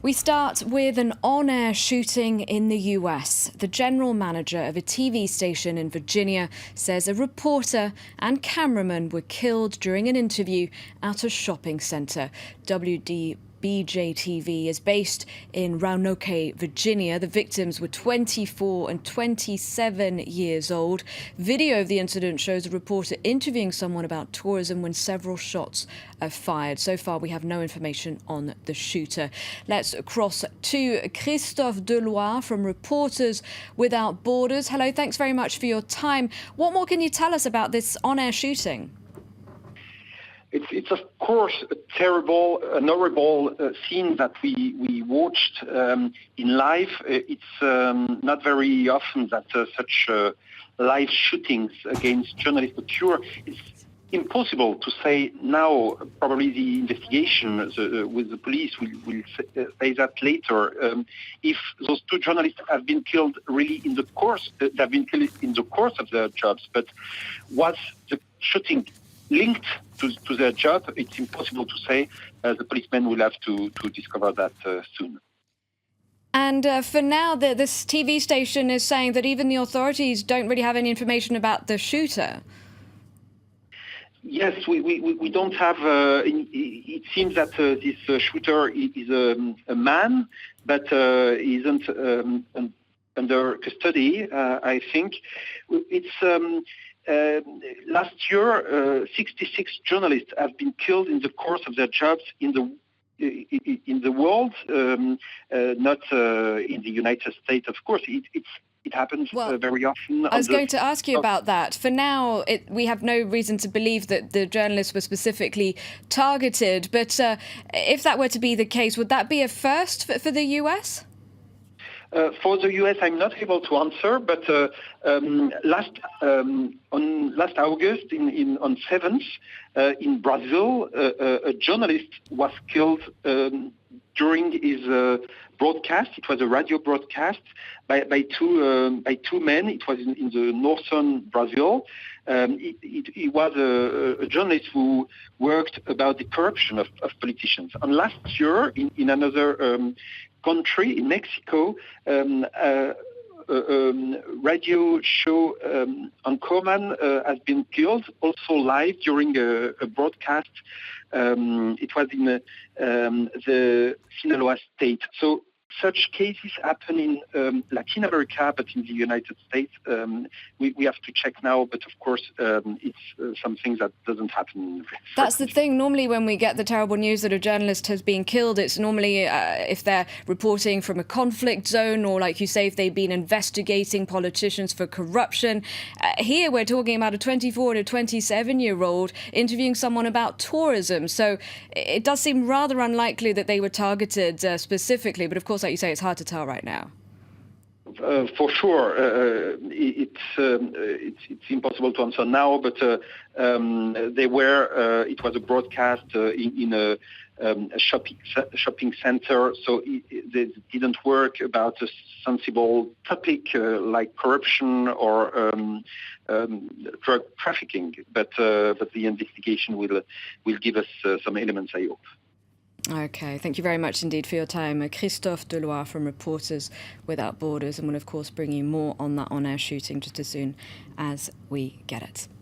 We start with an on-air shooting in the US. The general manager of a TV station in Virginia says a reporter and cameraman were killed during an interview at a shopping centre. WDBJ-TV is based in Roanoke, Virginia. The victims were 24 and 27 years old. Video of the incident shows a reporter interviewing someone about tourism when several shots are fired. So far, we have no information on the shooter. Let's cross to Christophe Deloire from Reporters Without Borders. Hello, thanks very much for your time. What more can you tell us about this on-air shooting? It's of course a terrible, horrible scene that we watched in live. It's not very often that such live shootings against journalists occur. It's impossible to say now. Probably the investigation with the police will say that later. If those two journalists have been killed really in the course, they've been killed in the course of their jobs. But was the shooting linked to their job? It's impossible to say. The policemen will have to discover that soon. And for now, this TV station is saying that even the authorities don't really have any information about the shooter. Yes, we don't have. It seems that this shooter is a man, but isn't under custody. I think it's. Last year, 66 journalists have been killed in the course of their jobs in the world, not in the United States. Of course, it happens very often. I was going to ask you about that. For now, we have no reason to believe that the journalists were specifically targeted. But if that were to be the case, would that be a first for the US? For the US, I'm not able to answer, but last August, on 7th, in Brazil, a journalist was killed during his broadcast. It was a radio broadcast by two men. It was in the northern Brazil. He was a journalist who worked about the corruption of politicians. And last year, in another country, in Mexico, radio show anchorman has been killed, also live during a broadcast. It was in the Sinaloa state. So such cases happen in Latin America, but in the United States, we have to check now. But of course, it's something that doesn't happen. That's the thing. Normally, when we get the terrible news that a journalist has been killed, it's normally if they're reporting from a conflict zone, or like you say, if they've been investigating politicians for corruption. Here, we're talking about a 24 to 27-year-old interviewing someone about tourism. So it does seem rather unlikely that they were targeted specifically. But of course, like you say, it's hard to tell right now. For sure, it's impossible to answer now. But they were. It was a broadcast in a shopping center, so they didn't work about a sensible topic like corruption or drug trafficking. But the investigation will give us some elements, I hope. OK, thank you very much indeed for your time. Christophe Deloire from Reporters Without Borders, and we'll of course bring you more on that on-air shooting just as soon as we get it.